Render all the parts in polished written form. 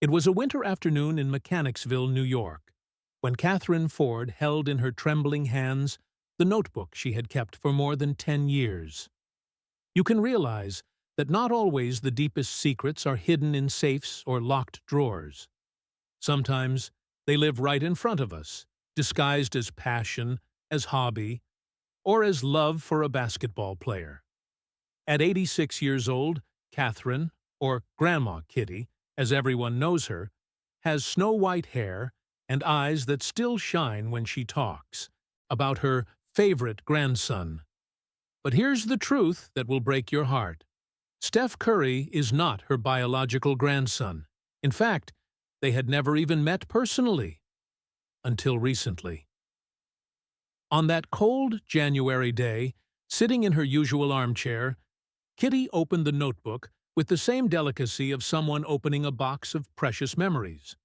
It was a winter afternoon in Mechanicsville, New York, when Katherine Ford held in her trembling hands the notebook she had kept for more than 10 years. You can realize that not always the deepest secrets are hidden in safes or locked drawers. Sometimes they live right in front of us, disguised as passion, as hobby, or as love for a basketball player. At 86 years old, Katherine, or Grandma Kitty, as everyone knows her, has snow-white hair and eyes that still shine when she talks about her favorite grandson. But here's the truth that will break your heart. Steph Curry is not her biological grandson. In fact, they had never even met personally. Until recently. On that cold January day, sitting in her usual armchair, Kitty opened the notebook with the same delicacy of someone opening a box of precious memories.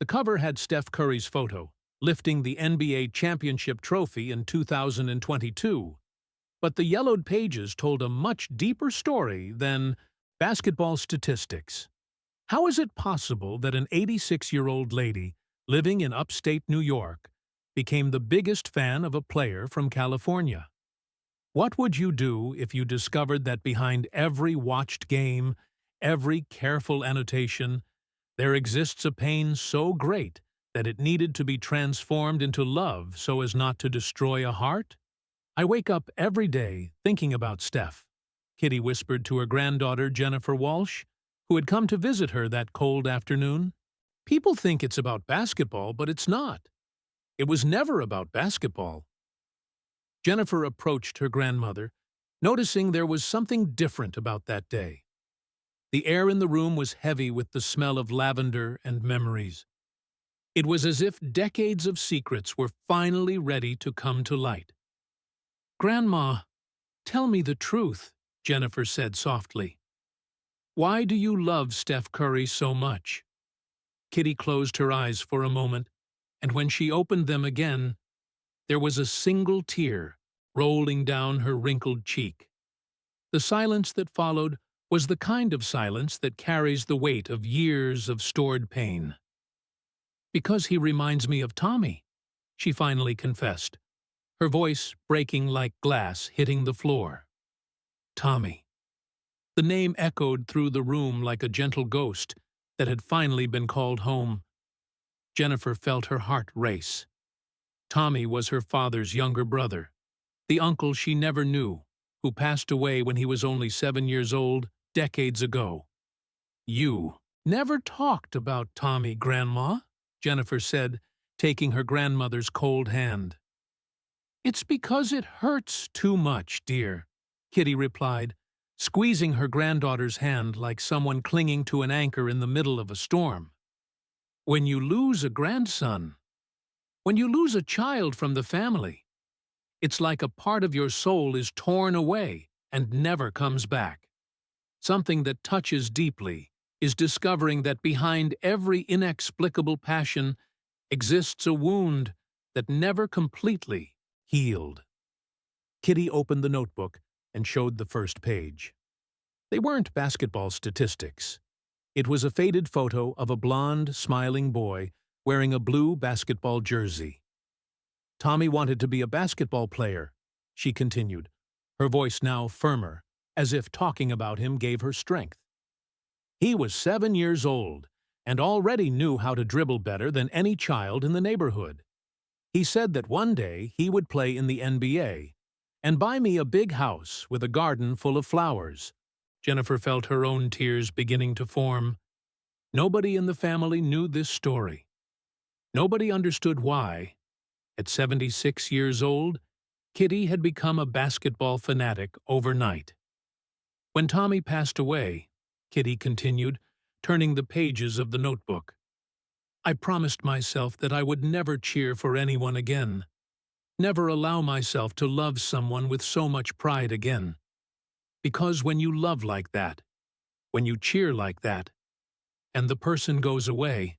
The cover had Steph Curry's photo, lifting the NBA championship trophy in 2022. But the yellowed pages told a much deeper story than basketball statistics. How is it possible that an 86-year-old lady living in upstate New York became the biggest fan of a player from California? What would you do if you discovered that behind every watched game, every careful annotation, there exists a pain so great that it needed to be transformed into love so as not to destroy a heart? I wake up every day thinking about Steph, Kitty whispered to her granddaughter Jennifer Walsh, who had come to visit her that cold afternoon. People think it's about basketball, but it's not. It was never about basketball. Jennifer approached her grandmother, noticing there was something different about that day. The air in the room was heavy with the smell of lavender and memories. It was as if decades of secrets were finally ready to come to light. "Grandma, tell me the truth," Jennifer said softly. "Why do you love Steph Curry so much?" Kitty closed her eyes for a moment, and when she opened them again, there was a single tear rolling down her wrinkled cheek. The silence that followed was the kind of silence that carries the weight of years of stored pain. "Because he reminds me of Tommy," she finally confessed, her voice breaking like glass hitting the floor. Tommy. The name echoed through the room like a gentle ghost that had finally been called home. Jennifer felt her heart race. Tommy was her father's younger brother, the uncle she never knew, who passed away when he was only 7 years old, decades ago. "You never talked about Tommy, Grandma," Jennifer said, taking her grandmother's cold hand. "It's because it hurts too much, dear," Kitty replied, squeezing her granddaughter's hand like someone clinging to an anchor in the middle of a storm. "When you lose a grandson, when you lose a child from the family, it's like a part of your soul is torn away and never comes back. Something that touches deeply is discovering that behind every inexplicable passion exists a wound that never completely healed." Kitty opened the notebook and showed the first page. They weren't basketball statistics. It was a faded photo of a blond, smiling boy wearing a blue basketball jersey. "Tommy wanted to be a basketball player," she continued, her voice now firmer, as if talking about him gave her strength. "He was 7 years old and already knew how to dribble better than any child in the neighborhood. He said that one day he would play in the NBA and buy me a big house with a garden full of flowers." Jennifer felt her own tears beginning to form. Nobody in the family knew this story. Nobody understood why, at 76 years old, Kitty had become a basketball fanatic overnight. "When Tommy passed away," Kitty continued, turning the pages of the notebook, "I promised myself that I would never cheer for anyone again, never allow myself to love someone with so much pride again. Because when you love like that, when you cheer like that, and the person goes away,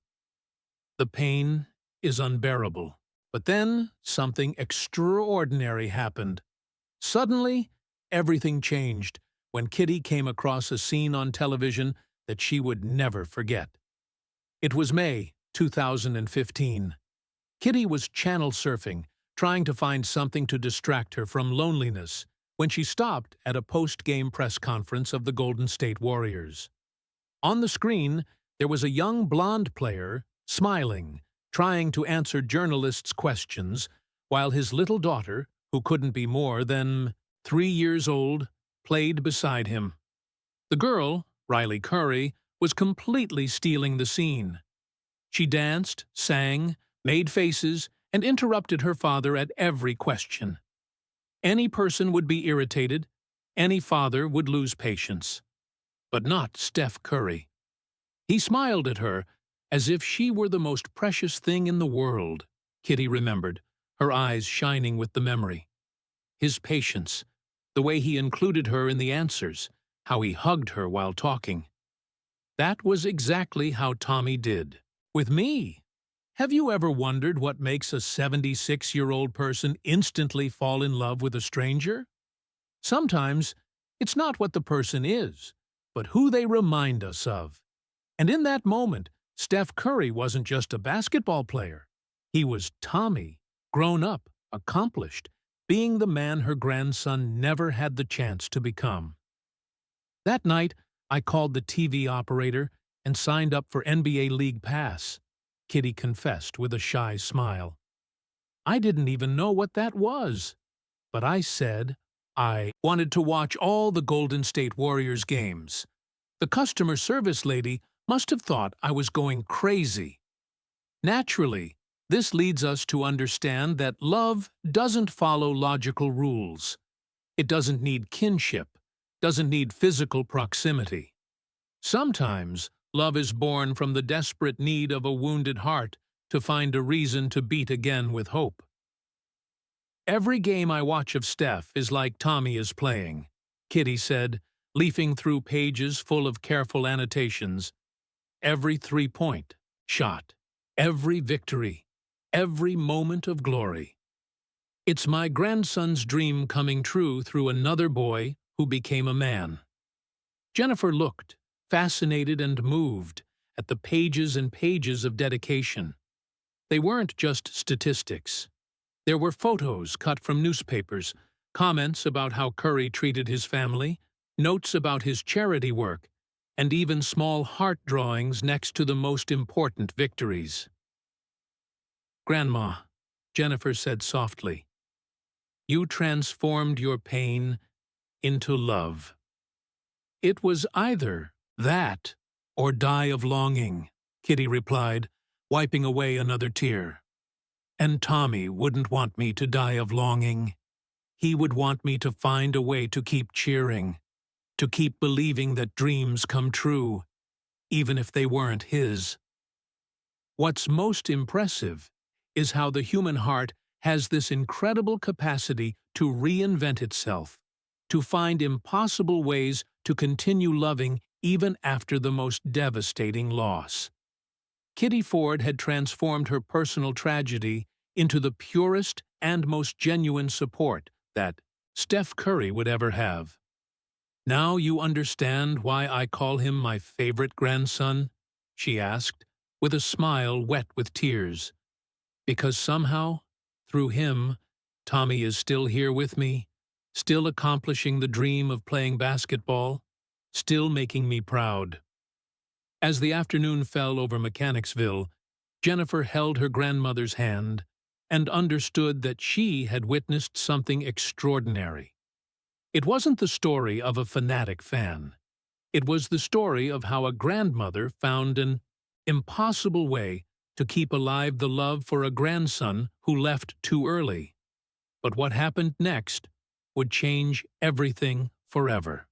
the pain is unbearable." But then something extraordinary happened. Suddenly, everything changed when Kitty came across a scene on television that she would never forget. It was May 2015. Kitty was channel surfing, trying to find something to distract her from loneliness, when she stopped at a post-game press conference of the Golden State Warriors. On the screen, there was a young blonde player, smiling, trying to answer journalists' questions, while his little daughter, who couldn't be more than 3 years old, played beside him. The girl, Riley Curry, was completely stealing the scene. She danced, sang, made faces, and interrupted her father at every question. Any person would be irritated, any father would lose patience. But not Steph Curry. He smiled at her as if she were the most precious thing in the world, Kitty remembered, her eyes shining with the memory. His patience, the way he included her in the answers, how he hugged her while talking. That was exactly how Tommy did. With me. Have you ever wondered what makes a 76-year-old person instantly fall in love with a stranger? Sometimes, it's not what the person is, but who they remind us of. And in that moment, Steph Curry wasn't just a basketball player. He was Tommy, grown up, accomplished, being the man her grandson never had the chance to become. That night, I called the TV operator and signed up for NBA League Pass, Kitty confessed with a shy smile. I didn't even know what that was, but I said I wanted to watch all the Golden State Warriors games. The customer service lady must have thought I was going crazy. Naturally, this leads us to understand that love doesn't follow logical rules. It doesn't need kinship, doesn't need physical proximity. Sometimes, love is born from the desperate need of a wounded heart to find a reason to beat again with hope. Every game I watch of Steph is like Tommy is playing, Kitty said, leafing through pages full of careful annotations. Every three-point shot, every victory, every moment of glory. It's my grandson's dream coming true through another boy who became a man. Jennifer looked, fascinated and moved, at the pages and pages of dedication. They weren't just statistics. There were photos cut from newspapers, comments about how Curry treated his family, notes about his charity work, and even small heart drawings next to the most important victories. "Grandma," Jennifer said softly, "you transformed your pain into love." "It was either that or die of longing," Kitty replied, wiping away another tear. "And Tommy wouldn't want me to die of longing. He would want me to find a way to keep cheering, to keep believing that dreams come true, even if they weren't his." What's most impressive is how the human heart has this incredible capacity to reinvent itself, to find impossible ways to continue loving even after the most devastating loss. Kitty Ford had transformed her personal tragedy into the purest and most genuine support that Steph Curry would ever have. "Now you understand why I call him my favorite grandson?" she asked, with a smile wet with tears. "Because somehow, through him, Tommy is still here with me, still accomplishing the dream of playing basketball, still making me proud." As the afternoon fell over Mechanicsville, Jennifer held her grandmother's hand and understood that she had witnessed something extraordinary. It wasn't the story of a fanatic fan. It was the story of how a grandmother found an impossible way to keep alive the love for a grandson who left too early. But what happened next would change everything forever.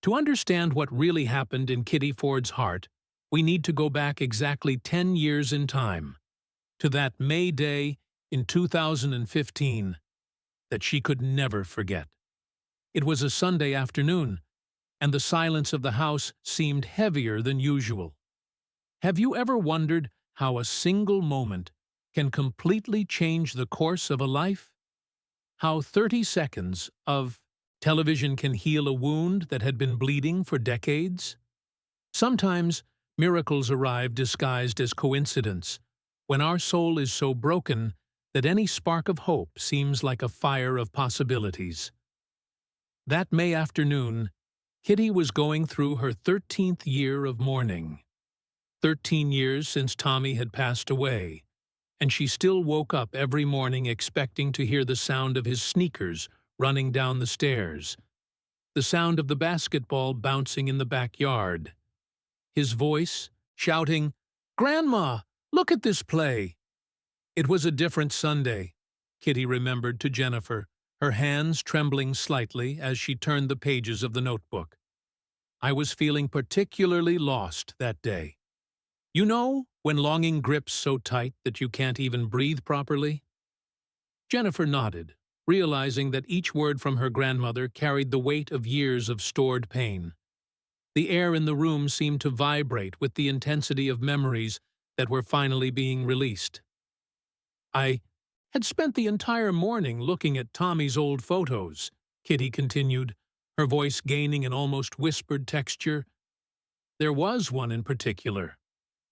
To understand what really happened in Kitty Ford's heart, we need to go back exactly 10 years in time, to that May Day in 2015 that she could never forget. It was a Sunday afternoon, and the silence of the house seemed heavier than usual. Have you ever wondered how a single moment can completely change the course of a life? How 30 seconds of television can heal a wound that had been bleeding for decades? Sometimes, Miracles arrive disguised as coincidence, when our soul is so broken that any spark of hope seems like a fire of possibilities. That May afternoon, Kitty was going through her 13th year of mourning. 13 years since Tommy had passed away, and she still woke up every morning expecting to hear the sound of his sneakers running down the stairs, the sound of the basketball bouncing in the backyard, his voice shouting, "Grandma, look at this play!" It was a different Sunday, Kitty remembered to Jennifer, her hands trembling slightly as she turned the pages of the notebook. "I was feeling particularly lost that day. You know, when longing grips so tight that you can't even breathe properly?" Jennifer nodded, realizing that each word from her grandmother carried the weight of years of stored pain. The air in the room seemed to vibrate with the intensity of memories that were finally being released. "I had spent the entire morning looking at Tommy's old photos," Kitty continued, her voice gaining an almost whispered texture. "There was one in particular,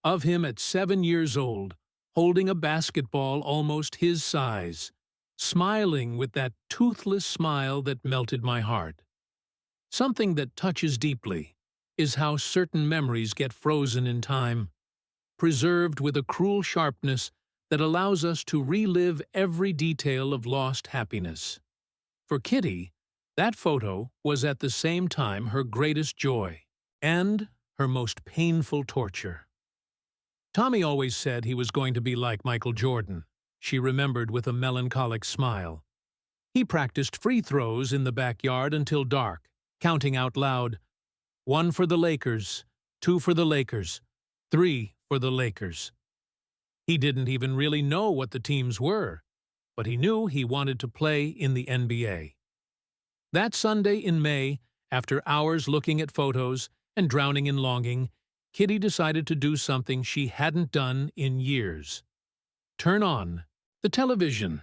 of him at 7 years old, holding a basketball almost his size, smiling with that toothless smile that melted my heart. Something that touches deeply is how certain memories get frozen in time, preserved with a cruel sharpness that allows us to relive every detail of lost happiness. For Kitty, that photo was at the same time her greatest joy and her most painful torture. Tommy always said he was going to be like Michael Jordan, she remembered with a melancholic smile. He practiced free throws in the backyard until dark, counting out loud, 1 for the Lakers, 2 for the Lakers, 3 for the Lakers. He didn't even really know what the teams were, but he knew he wanted to play in the NBA. That Sunday in May, after hours looking at photos and drowning in longing, Kitty decided to do something she hadn't done in years. Turn on the television.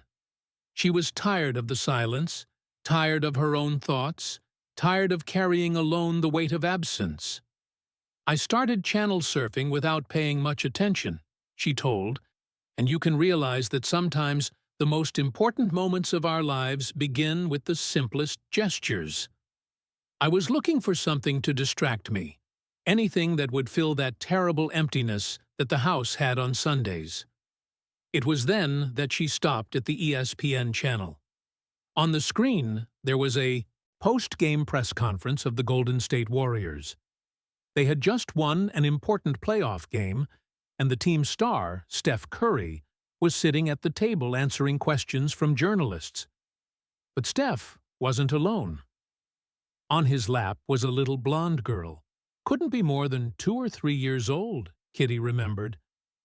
She was tired of the silence, tired of her own thoughts, tired of carrying alone the weight of absence. "I started channel surfing without paying much attention," she told, "and you can realize that sometimes the most important moments of our lives begin with the simplest gestures. I was looking for something to distract me, anything that would fill that terrible emptiness that the house had on Sundays." It was then that she stopped at the ESPN channel. On the screen, there was a post-game press conference of the Golden State Warriors. They had just won an important playoff game, and the team's star, Steph Curry, was sitting at the table answering questions from journalists. But Steph wasn't alone. On his lap was a little blonde girl. Couldn't be more than 2 or 3 years old, Kitty remembered,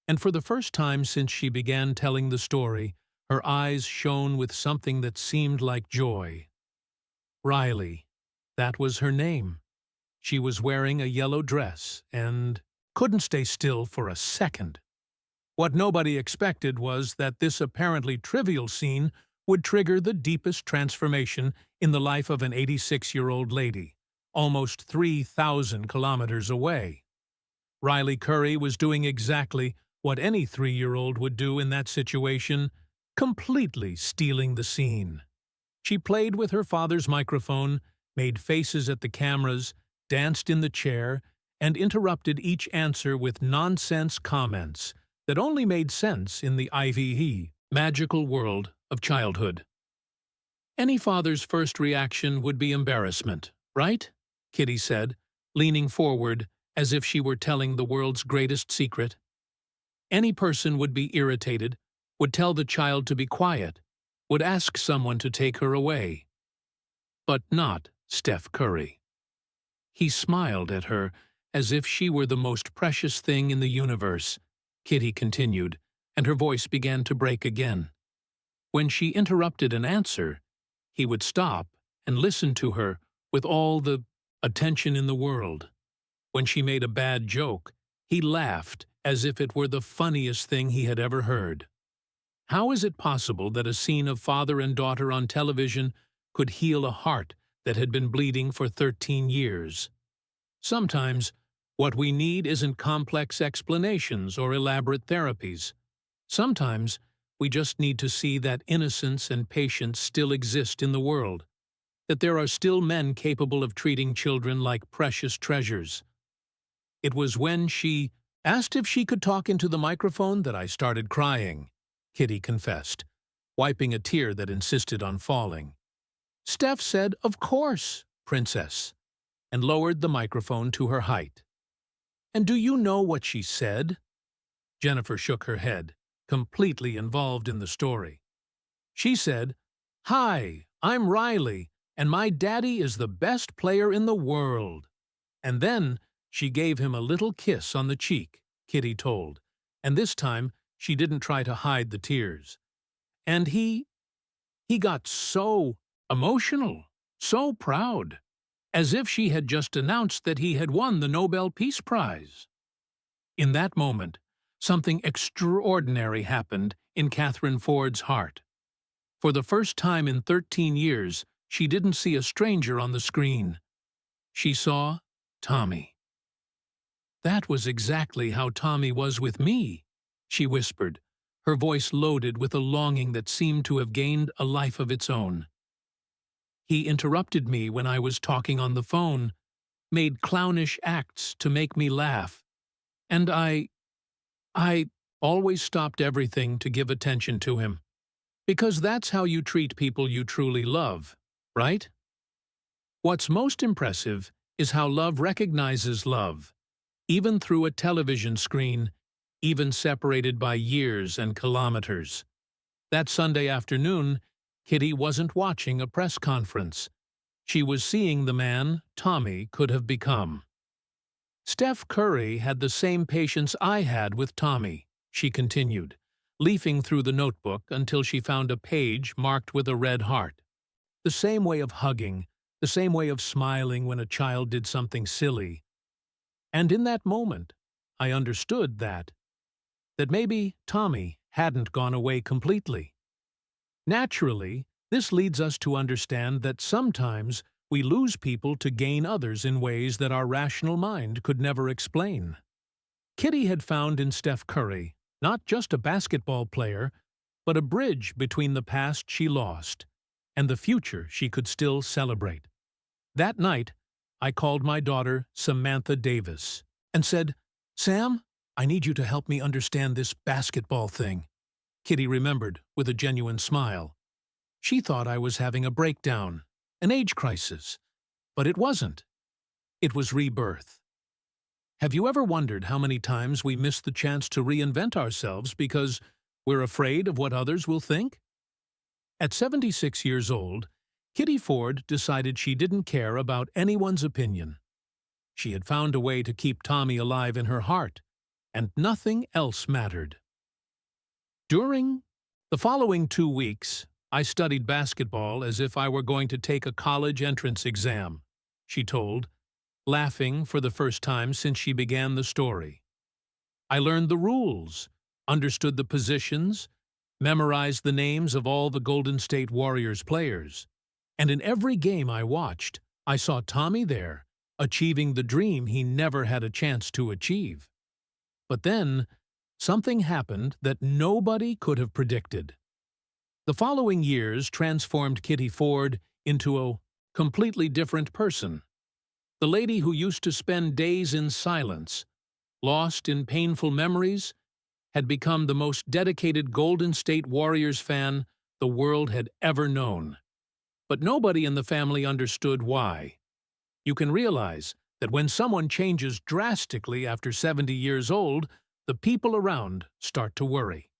and for the first time since she began telling the story, her eyes shone with something that seemed like joy. Riley. That was her name. She was wearing a yellow dress and couldn't stay still for a second. What nobody expected was that this apparently trivial scene would trigger the deepest transformation in the life of an 86-year-old lady, almost 3,000 kilometers away. Riley Curry was doing exactly what any 3-year-old would do in that situation, completely stealing the scene. She played with her father's microphone, made faces at the cameras, danced in the chair, and interrupted each answer with nonsense comments that only made sense in the IVE, magical world of childhood. Any father's first reaction would be embarrassment, right? Kitty said, leaning forward as if she were telling the world's greatest secret. Any person would be irritated, would tell the child to be quiet, would ask someone to take her away. But not Steph Curry. He smiled at her as if she were the most precious thing in the universe, Kitty continued, and her voice began to break again. When she interrupted an answer, he would stop and listen to her with all the attention in the world. When she made a bad joke, he laughed as if it were the funniest thing he had ever heard. How is it possible that a scene of father and daughter on television could heal a heart that had been bleeding for 13 years? Sometimes, What we need isn't complex explanations or elaborate therapies. Sometimes, we just need to see that innocence and patience still exist in the world, that there are still men capable of treating children like precious treasures. It was when she asked if she could talk into the microphone that I started crying, Kitty confessed, wiping a tear that insisted on falling. Steph said, "Of course, princess," and lowered the microphone to her height. "And do you know what she said?" Jennifer shook her head, completely involved in the story. She said, "Hi, I'm Riley, and my daddy is the best player in the world." And then she gave him a little kiss on the cheek, Kitty told, and this time she didn't try to hide the tears. And he got so emotional, so proud, as if she had just announced that he had won the Nobel Peace Prize. In that moment, something extraordinary happened in Katherine Ford's heart. For the first time in 13 years, she didn't see a stranger on the screen. She saw Tommy. "That was exactly how Tommy was with me," she whispered, her voice loaded with a longing that seemed to have gained a life of its own. "He interrupted me when I was talking on the phone, made clownish acts to make me laugh, and I always stopped everything to give attention to him. Because that's how you treat people you truly love, right?" What's most impressive is how love recognizes love, even through a television screen, even separated by years and kilometers. That Sunday afternoon, Kitty wasn't watching a press conference. She was seeing the man Tommy could have become. "Steph Curry had the same patience I had with Tommy," she continued, leafing through the notebook until she found a page marked with a red heart. "The same way of hugging, the same way of smiling when a child did something silly. And in that moment, I understood that maybe Tommy hadn't gone away completely. Naturally, this leads us to understand that sometimes we lose people to gain others in ways that our rational mind could never explain. Kitty had found in Steph Curry not just a basketball player, but a bridge between the past she lost and the future she could still celebrate. That night, I called my daughter Samantha Davis and said, "Sam, I need you to help me understand this basketball thing." Kitty remembered with a genuine smile. She thought I was having a breakdown, an age crisis. But it wasn't. It was rebirth. Have you ever wondered how many times we miss the chance to reinvent ourselves because we're afraid of what others will think? At 76 years old, Kitty Ford decided she didn't care about anyone's opinion. She had found a way to keep Tommy alive in her heart, and nothing else mattered. During the following 2 weeks, I studied basketball as if I were going to take a college entrance exam, she told, laughing for the first time since she began the story. I learned the rules, understood the positions, memorized the names of all the Golden State Warriors players, and in every game I watched, I saw Tommy there, achieving the dream he never had a chance to achieve. But then, something happened that nobody could have predicted. The following years transformed Kitty Ford into a completely different person. The lady who used to spend days in silence, lost in painful memories, had become the most dedicated Golden State Warriors fan the world had ever known. But nobody in the family understood why. You can realize that when someone changes drastically after 70 years old, the people around start to worry.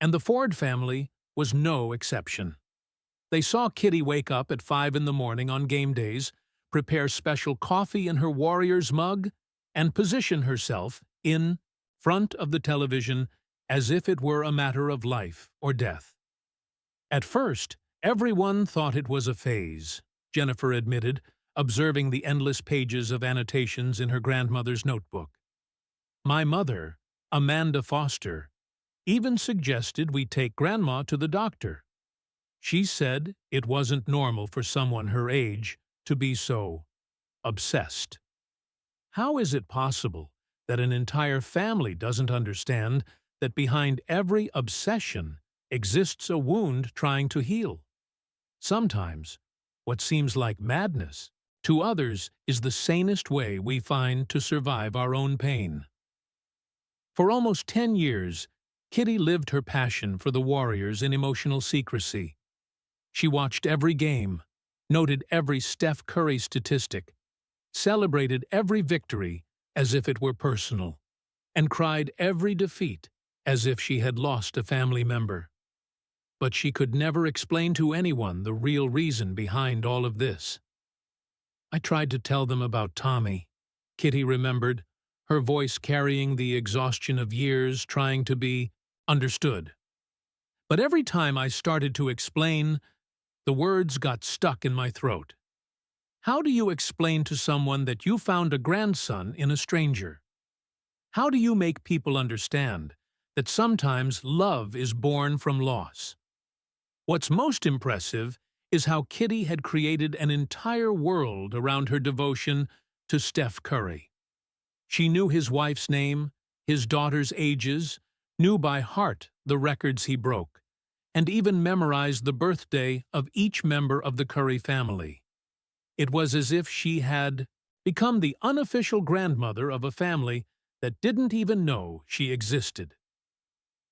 And the Ford family was no exception. They saw Kitty wake up at 5 in the morning on game days, prepare special coffee in her Warriors mug, and position herself in front of the television as if it were a matter of life or death. At first, everyone thought it was a phase, Jennifer admitted, observing the endless pages of annotations in her grandmother's notebook. My mother, Amanda Foster, even suggested we take Grandma to the doctor. She said it wasn't normal for someone her age to be so obsessed. How is it possible that an entire family doesn't understand that behind every obsession exists a wound trying to heal? Sometimes, what seems like madness to others is the sanest way we find to survive our own pain. For almost 10 years, Kitty lived her passion for the Warriors in emotional secrecy. She watched every game, noted every Steph Curry statistic, celebrated every victory as if it were personal, and cried every defeat as if she had lost a family member. But she could never explain to anyone the real reason behind all of this. I tried to tell them about Tommy, Kitty remembered, her voice carrying the exhaustion of years trying to be understood. But every time I started to explain, the words got stuck in my throat. How do you explain to someone that you found a grandson in a stranger? How do you make people understand that sometimes love is born from loss? What's most impressive is how Kitty had created an entire world around her devotion to Steph Curry. She knew his wife's name, his daughters' ages, knew by heart the records he broke, and even memorized the birthday of each member of the Curry family. It was as if she had become the unofficial grandmother of a family that didn't even know she existed.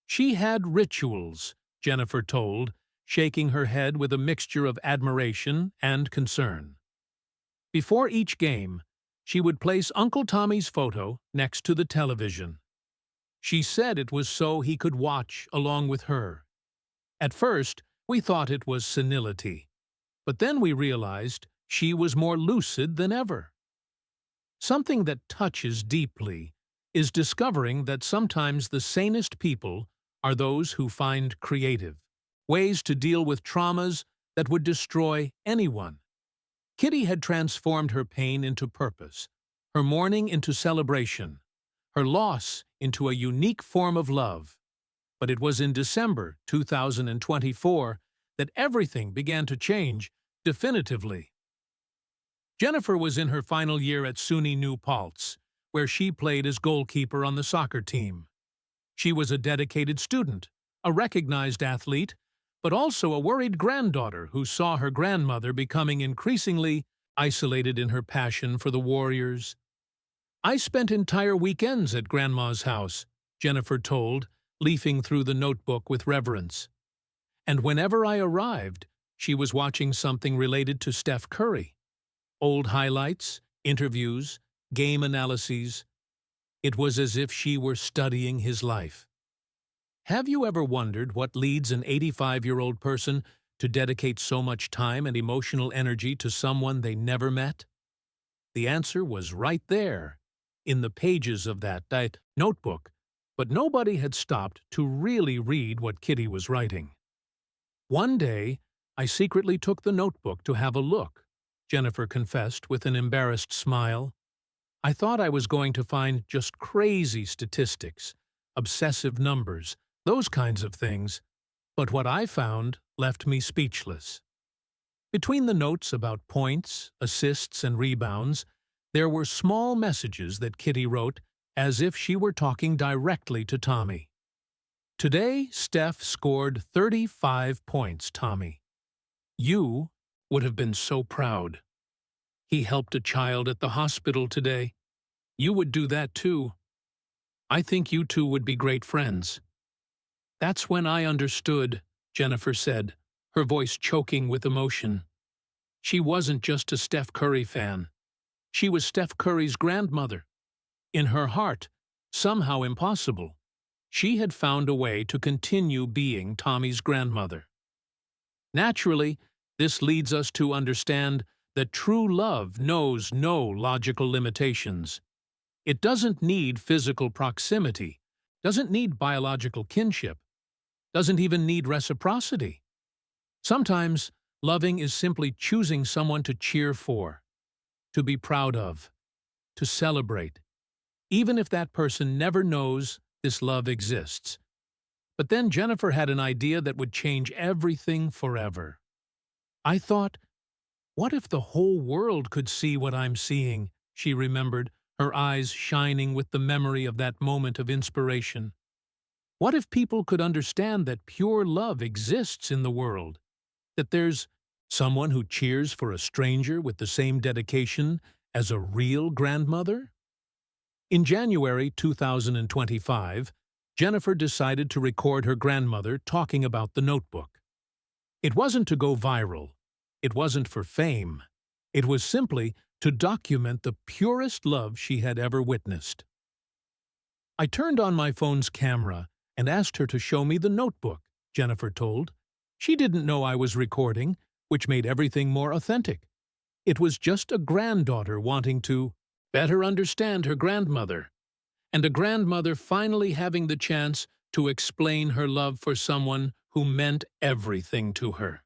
She had rituals, Jennifer told, shaking her head with a mixture of admiration and concern. Before each game, she would place Uncle Tommy's photo next to the television. She said it was so he could watch along with her. At first, we thought it was senility, but then we realized she was more lucid than ever. Something that touches deeply is discovering that sometimes the sanest people are those who find creative ways to deal with traumas that would destroy anyone. Kitty had transformed her pain into purpose, her mourning into celebration, her loss into a unique form of love. But it was in December 2024 that everything began to change definitively. Jennifer was in her final year at SUNY New Paltz, where she played as goalkeeper on the soccer team. She was a dedicated student, a recognized athlete, but also a worried granddaughter who saw her grandmother becoming increasingly isolated in her passion for the Warriors. "I spent entire weekends at Grandma's house," Jennifer told, leafing through the notebook with reverence. "And whenever I arrived, she was watching something related to Steph Curry. Old highlights, interviews, game analyses. It was as if she were studying his life." Have you ever wondered what leads an 85-year-old person to dedicate so much time and emotional energy to someone they never met? The answer was right there, in the pages of that notebook, but nobody had stopped to really read what Kitty was writing. "One day, I secretly took the notebook to have a look," Jennifer confessed with an embarrassed smile. "I thought I was going to find just crazy statistics, obsessive numbers, those kinds of things, but what I found left me speechless." Between the notes about points, assists, and rebounds, there were small messages that Kitty wrote as if she were talking directly to Tommy. "Today, Steph scored 35 points, Tommy. You would have been so proud. He helped a child at the hospital today. You would do that too. I think you two would be great friends." "That's when I understood," Jennifer said, her voice choking with emotion. She wasn't just a Steph Curry fan. She was Steph Curry's grandmother. In her heart, somehow impossible, she had found a way to continue being Tommy's grandmother. Naturally, this leads us to understand that true love knows no logical limitations. It doesn't need physical proximity, doesn't need biological kinship, doesn't even need reciprocity. Sometimes, loving is simply choosing someone to cheer for, to be proud of, to celebrate, even if that person never knows this love exists. But then Jennifer had an idea that would change everything forever. "I thought, what if the whole world could see what I'm seeing?" she remembered, her eyes shining with the memory of that moment of inspiration. What if people could understand that pure love exists in the world? That there's someone who cheers for a stranger with the same dedication as a real grandmother? In January 2025, Jennifer decided to record her grandmother talking about the notebook. It wasn't to go viral. It wasn't for fame. It was simply to document the purest love she had ever witnessed. I turned on my phone's camera and asked her to show me the notebook, Jennifer told. She didn't know I was recording, which made everything more authentic. It was just a granddaughter wanting to better understand her grandmother, and a grandmother finally having the chance to explain her love for someone who meant everything to her.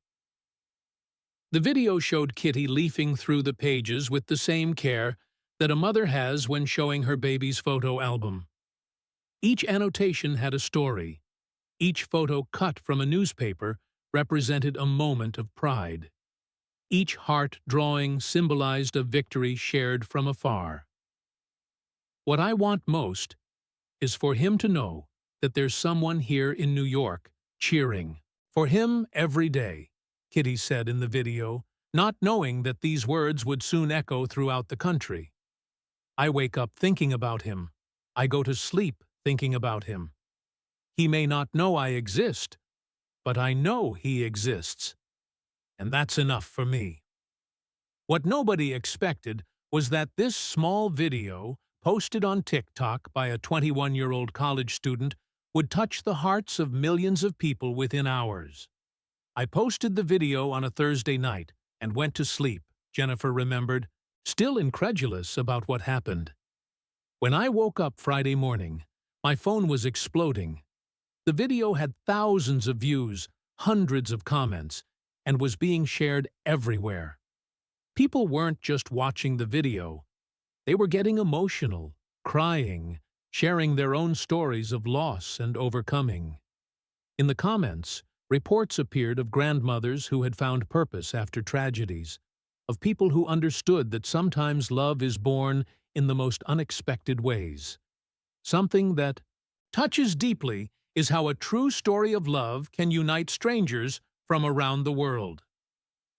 The video showed Kitty leafing through the pages with the same care that a mother has when showing her baby's photo album. Each annotation had a story. Each photo cut from a newspaper represented a moment of pride. Each heart drawing symbolized a victory shared from afar. What I want most is for him to know that there's someone here in New York cheering for him every day, Kitty said in the video, not knowing that these words would soon echo throughout the country. I wake up thinking about him. I go to sleep thinking about him. He may not know I exist, but I know he exists. And that's enough for me. What nobody expected was that this small video, posted on TikTok by a 21-year-old college student, would touch the hearts of millions of people within hours. I posted the video on a Thursday night and went to sleep, Jennifer remembered, still incredulous about what happened. When I woke up Friday morning, my phone was exploding. The video had thousands of views, hundreds of comments, and was being shared everywhere. People weren't just watching the video. They were getting emotional, crying, sharing their own stories of loss and overcoming. In the comments, reports appeared of grandmothers who had found purpose after tragedies, of people who understood that sometimes love is born in the most unexpected ways. Something that touches deeply is how a true story of love can unite strangers from around the world.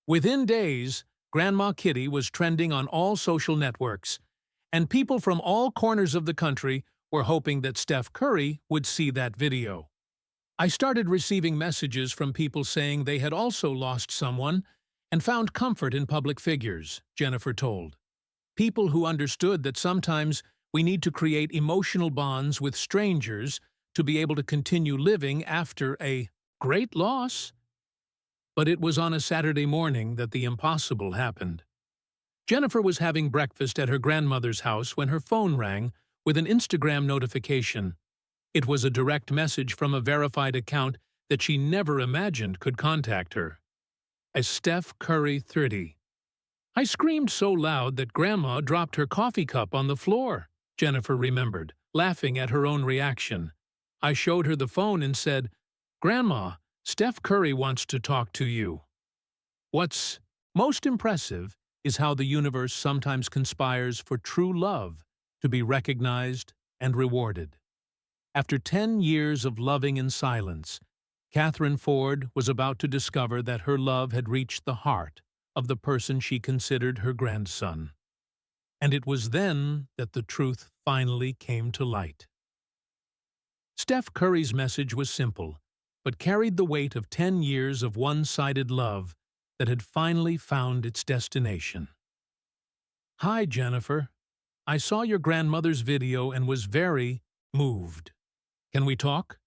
Within days, Grandma Kitty was trending on all social networks, and people from all corners of the country were hoping that Steph Curry would see that video. I started receiving messages from people saying they had also lost someone and found comfort in public figures, Jennifer told. People who understood that sometimes we need to create emotional bonds with strangers to be able to continue living after a great loss. But it was on a Saturday morning that the impossible happened. Jennifer was having breakfast at her grandmother's house when her phone rang with an Instagram notification. It was a direct message from a verified account that she never imagined could contact her. As Steph Curry 30. I screamed so loud that Grandma dropped her coffee cup on the floor, Jennifer remembered, laughing at her own reaction. I showed her the phone and said, "Grandma, Steph Curry wants to talk to you." What's most impressive is how the universe sometimes conspires for true love to be recognized and rewarded. After 10 years of loving in silence, Katherine Ford was about to discover that her love had reached the heart of the person she considered her grandson. And it was then that the truth finally came to light. Steph Curry's message was simple, but carried the weight of 10 years of one-sided love that had finally found its destination. "Hi, Jennifer. I saw your grandmother's video and was very moved. Can we talk?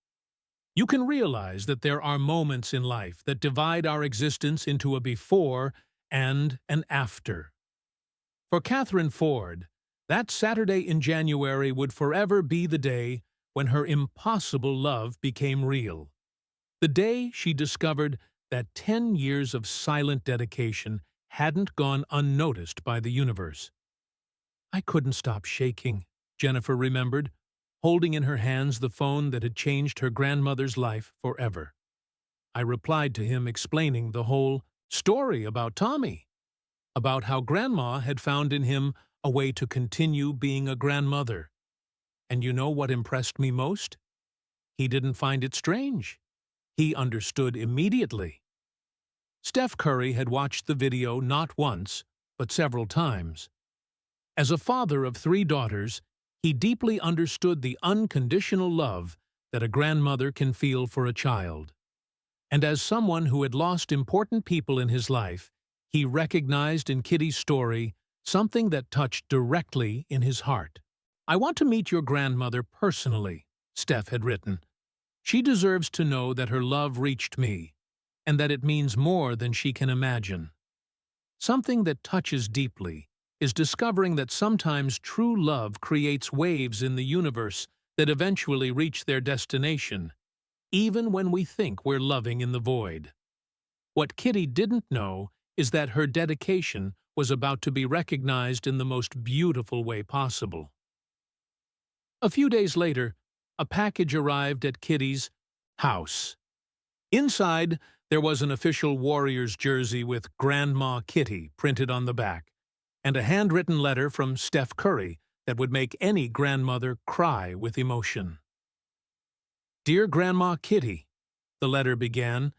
You can realize that there are moments in life that divide our existence into a before and an after." For Katherine Ford, that Saturday in January would forever be the day when her impossible love became real. The day she discovered that 10 years of silent dedication hadn't gone unnoticed by the universe. I couldn't stop shaking, Jennifer remembered, holding in her hands the phone that had changed her grandmother's life forever. I replied to him explaining the whole story about Tommy, about how Grandma had found in him a way to continue being a grandmother. And you know what impressed me most? He didn't find it strange. He understood immediately. Steph Curry had watched the video not once, but several times. As a father of 3 daughters, he deeply understood the unconditional love that a grandmother can feel for a child. And as someone who had lost important people in his life, he recognized in Kitty's story something that touched directly in his heart. "I want to meet your grandmother personally," Steph had written. "She deserves to know that her love reached me, and that it means more than she can imagine." Something that touches deeply is discovering that sometimes true love creates waves in the universe that eventually reach their destination, even when we think we're loving in the void. What Kitty didn't know is that her dedication was about to be recognized in the most beautiful way possible. A few days later, a package arrived at Kitty's house. Inside, there was an official Warriors jersey with Grandma Kitty printed on the back, and a handwritten letter from Steph Curry that would make any grandmother cry with emotion. "Dear Grandma Kitty," the letter began,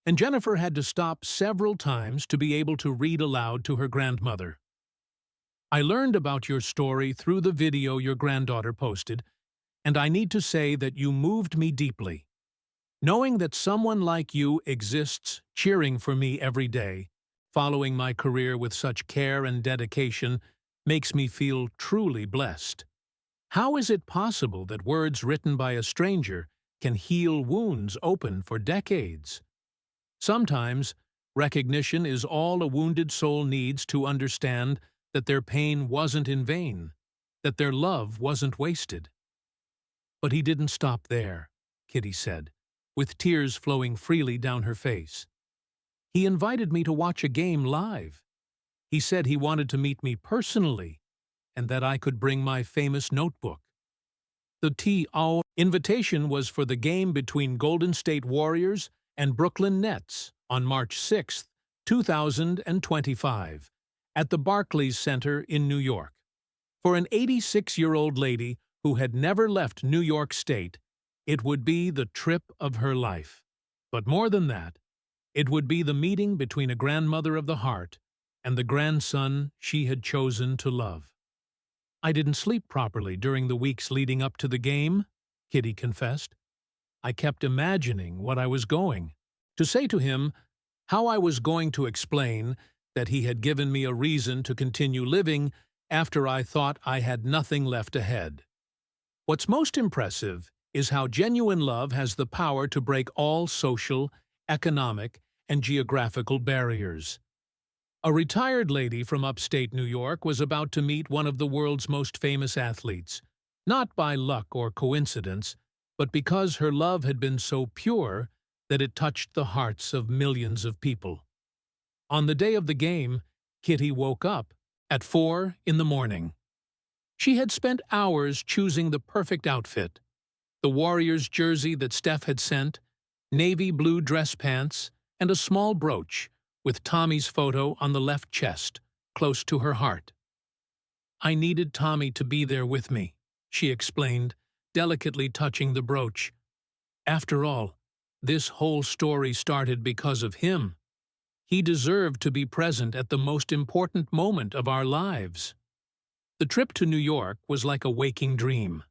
and Jennifer had to stop several times to be able to read aloud to her grandmother. "I learned about your story through the video your granddaughter posted, and I need to say that you moved me deeply. Knowing that someone like you exists cheering for me every day, following my career with such care and dedication, makes me feel truly blessed. How is it possible that words written by a stranger can heal wounds open for decades? Sometimes, recognition is all a wounded soul needs to understand that their pain wasn't in vain, that their love wasn't wasted." "But he didn't stop there," Kitty said, with tears flowing freely down her face. "He invited me to watch a game live. He said he wanted to meet me personally, and that I could bring my famous notebook. The T.O. invitation was for the game between Golden State Warriors and Brooklyn Nets on March 6, 2025, at the Barclays Center in New York. For an 86-year-old lady who had never left New York State, it would be the trip of her life. But more than that, it would be the meeting between a grandmother of the heart and the grandson she had chosen to love." "I didn't sleep properly during the weeks leading up to the game," Kitty confessed. "I kept imagining what I was going to say to him, how I was going to explain that he had given me a reason to continue living after I thought I had nothing left ahead." What's most impressive is how genuine love has the power to break all social, economic, and geographical barriers. A retired lady from upstate New York was about to meet one of the world's most famous athletes, not by luck or coincidence, but because her love had been so pure that it touched the hearts of millions of people. On the day of the game, Kitty woke up at 4 in the morning. She had spent hours choosing the perfect outfit: the Warriors jersey that Steph had sent, navy blue dress pants, and a small brooch with Tommy's photo on the left chest, close to her heart. "I needed Tommy to be there with me," she explained, delicately touching the brooch. "After all, this whole story started because of him. He deserved to be present at the most important moment of our lives." The trip to New York was like a waking dream.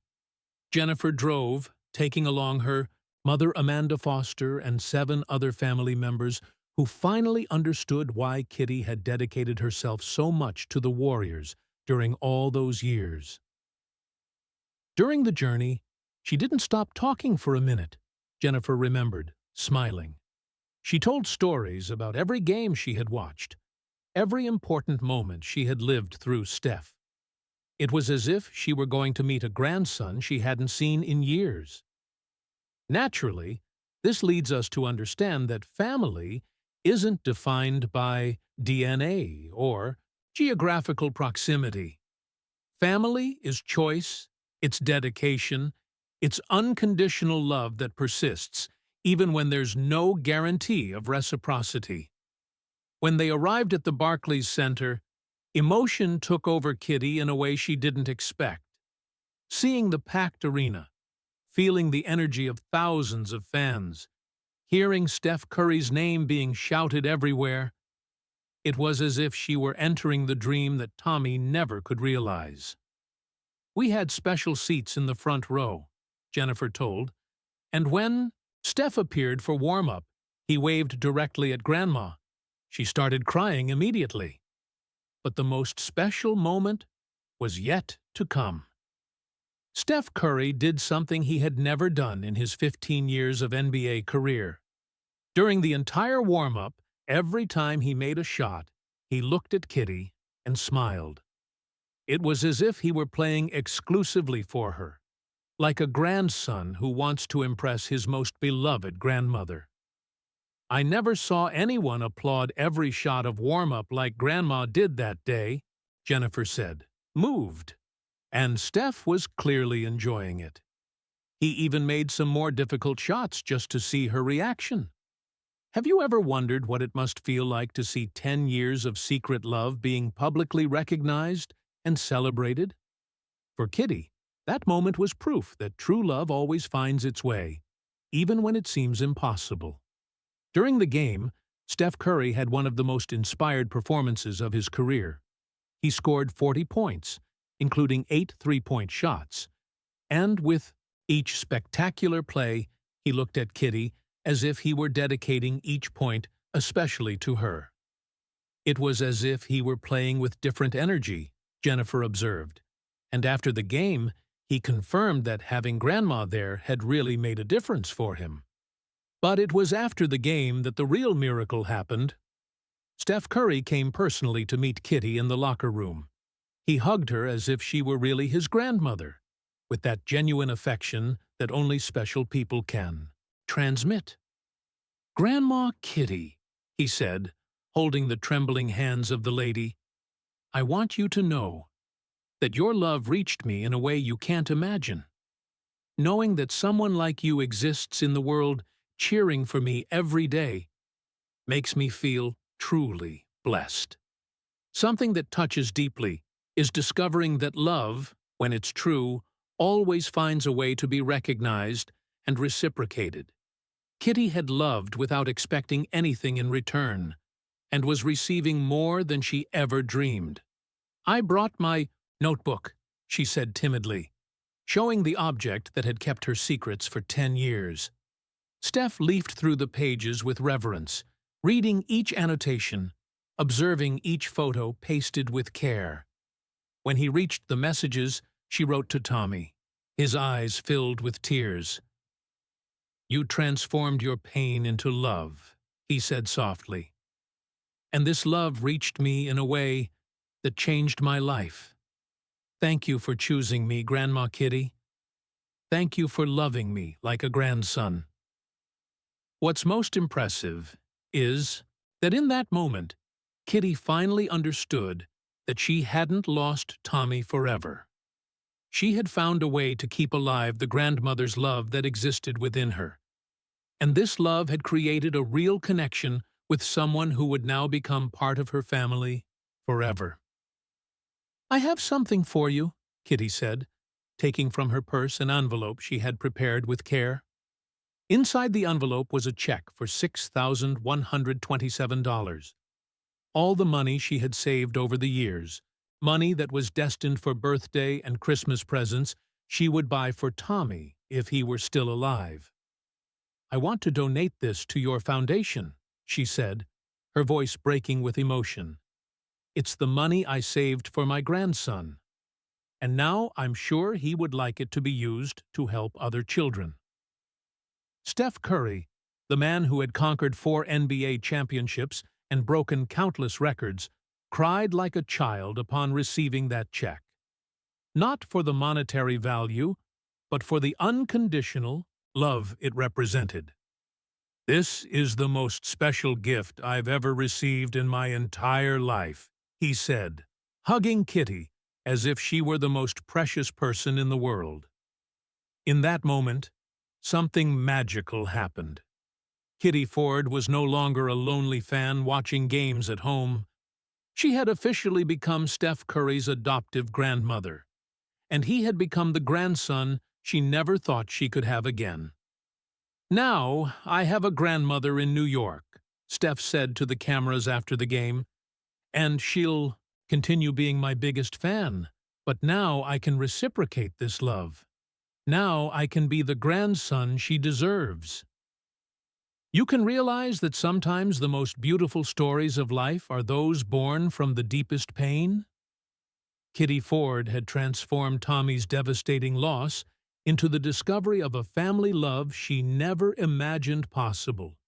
Jennifer drove, taking along her mother Amanda Foster and 7 other family members who finally understood why Kitty had dedicated herself so much to the Warriors during all those years. During the journey, she didn't stop talking for a minute, Jennifer remembered, smiling. She told stories about every game she had watched, every important moment she had lived through Steph. It was as if she were going to meet a grandson she hadn't seen in years. Naturally, this leads us to understand that family isn't defined by DNA or geographical proximity. Family is choice, it's dedication, it's unconditional love that persists, even when there's no guarantee of reciprocity. When they arrived at the Barclays Center, Emotion took over Kitty in a way she didn't expect. Seeing the packed arena, feeling the energy of thousands of fans, hearing Steph Curry's name being shouted everywhere, it was as if she were entering the dream that Tommy never could realize. "We had special seats in the front row," Jennifer told, "and when Steph appeared for warm-up, he waved directly at Grandma. She started crying immediately. But the most special moment was yet to come." Steph Curry did something he had never done in his 15 years of NBA career. During the entire warm-up, every time he made a shot, he looked at Kitty and smiled. It was as if he were playing exclusively for her, like a grandson who wants to impress his most beloved grandmother. "I never saw anyone applaud every shot of warm-up like Grandma did that day," Jennifer said, moved. And Steph was clearly enjoying it. He even made some more difficult shots just to see her reaction. Have you ever wondered what it must feel like to see 10 years of secret love being publicly recognized and celebrated? For Kitty, that moment was proof that true love always finds its way, even when it seems impossible. During the game, Steph Curry had one of the most inspired performances of his career. He scored 40 points, including 8 three-point shots, and with each spectacular play, he looked at Kitty as if he were dedicating each point especially to her. "It was as if he were playing with different energy," Jennifer observed, and after the game, he confirmed that having Grandma there had really made a difference for him. But it was after the game that the real miracle happened. Steph Curry came personally to meet Kitty in the locker room. He hugged her as if she were really his grandmother, with that genuine affection that only special people can transmit. "Grandma Kitty," he said, holding the trembling hands of the lady, "I want you to know that your love reached me in a way you can't imagine. Knowing that someone like you exists in the world cheering for me every day makes me feel truly blessed. Something that touches deeply is discovering that love, when it's true, always finds a way to be recognized and reciprocated." Kitty had loved without expecting anything in return, and was receiving more than she ever dreamed. "I brought my notebook," she said timidly, showing the object that had kept her secrets for 10 years. Steph leafed through the pages with reverence, reading each annotation, observing each photo pasted with care. When he reached the messages, she wrote to Tommy, his eyes filled with tears. "You transformed your pain into love," he said softly. "And this love reached me in a way that changed my life. Thank you for choosing me, Grandma Kitty. Thank you for loving me like a grandson." What's most impressive is that in that moment, Kitty finally understood that she hadn't lost Tommy forever. She had found a way to keep alive the grandmother's love that existed within her. And this love had created a real connection with someone who would now become part of her family forever. "I have something for you," Kitty said, taking from her purse an envelope she had prepared with care. Inside the envelope was a check for $6,127. All the money she had saved over the years, money that was destined for birthday and Christmas presents she would buy for Tommy if he were still alive. "I want to donate this to your foundation," she said, her voice breaking with emotion. "It's the money I saved for my grandson, and now I'm sure he would like it to be used to help other children." Steph Curry, the man who had conquered 4 NBA championships and broken countless records, cried like a child upon receiving that check. Not for the monetary value, but for the unconditional love it represented. "This is the most special gift I've ever received in my entire life," he said, hugging Kitty as if she were the most precious person in the world. In that moment, something magical happened. Kitty Ford was no longer a lonely fan watching games at home. She had officially become Steph Curry's adoptive grandmother, and he had become the grandson she never thought she could have again. "Now, I have a grandmother in New York," Steph said to the cameras after the game, "and she'll continue being my biggest fan. But now I can reciprocate this love. Now I can be the grandson she deserves." You can realize that sometimes the most beautiful stories of life are those born from the deepest pain. Kitty Ford had transformed Tommy's devastating loss into the discovery of a family love she never imagined possible.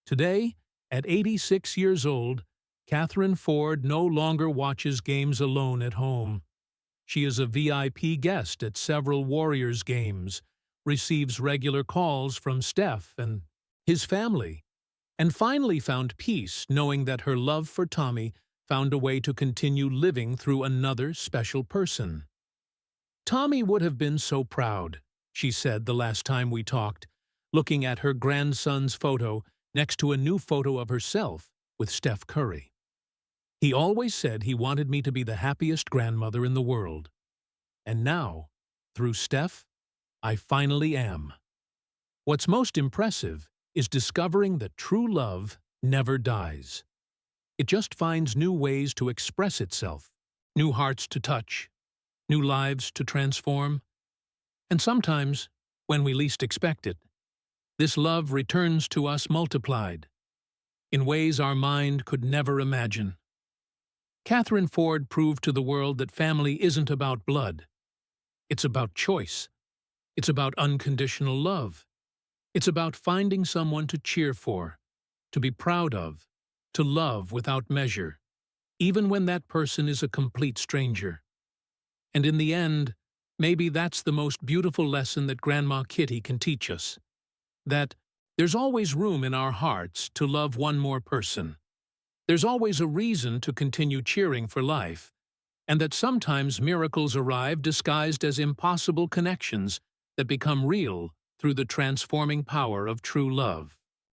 Today, at 86 years old, Katherine Ford no longer watches games alone at home. She is a VIP guest at several Warriors games, receives regular calls from Steph and his family, and finally found peace knowing that her love for Tommy found a way to continue living through another special person. "Tommy would have been so proud," she said the last time we talked, looking at her grandson's photo next to a new photo of herself with Steph Curry. "He always said he wanted me to be the happiest grandmother in the world. And now, through Steph, I finally am." What's most impressive is discovering that true love never dies. It just finds new ways to express itself, new hearts to touch, new lives to transform. And sometimes, when we least expect it, this love returns to us multiplied, in ways our mind could never imagine. Katherine Ford proved to the world that family isn't about blood. It's about choice. It's about unconditional love. It's about finding someone to cheer for, to be proud of, to love without measure, even when that person is a complete stranger. And in the end, maybe that's the most beautiful lesson that Grandma Kitty can teach us. That there's always room in our hearts to love one more person. There's always a reason to continue cheering for life, and that sometimes miracles arrive disguised as impossible connections that become real through the transforming power of true love.